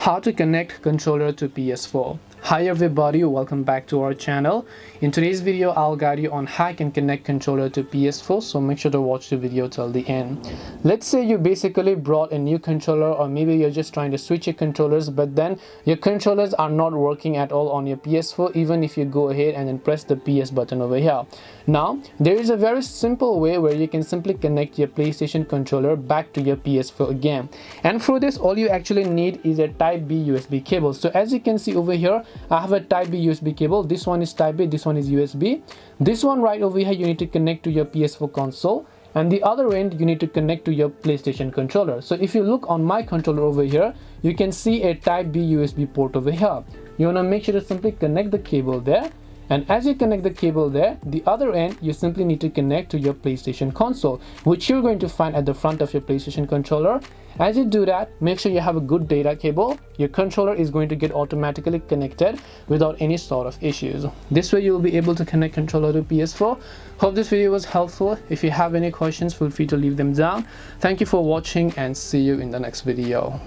How to connect controller to PS4. Hi everybody, welcome back to our channel. In today's video I'll guide you on how you can connect controller to PS4, so make sure to watch the video till the end. Let's say you basically brought a new controller, or maybe you're just trying to switch your controllers, but then your controllers are not working at all on your PS4 even if you go ahead and then press the PS button over here. Now there is a very simple way where you can simply connect your PlayStation controller back to your PS4 again, and for this all you actually need is a Type B USB cable. So as you can see over here, I have a Type B USB cable. This one is Type B, this one is USB. This one right over here you need to connect to your PS4 console, and the other end you need to connect to your PlayStation controller. So if you look on my controller over here, you can see a Type B USB port over here. You want to make sure to simply connect the cable there, and as you connect the cable there, the other end you simply need to connect to your PlayStation console, which you're going to find at the front of your PlayStation controller. As you do that, make sure you have a good data cable. Your controller is going to get automatically connected without any sort of issues. This way you will be able to connect controller to PS4. Hope this video was helpful. If you have any questions, feel free to leave them down. Thank you for watching and see you in the next video.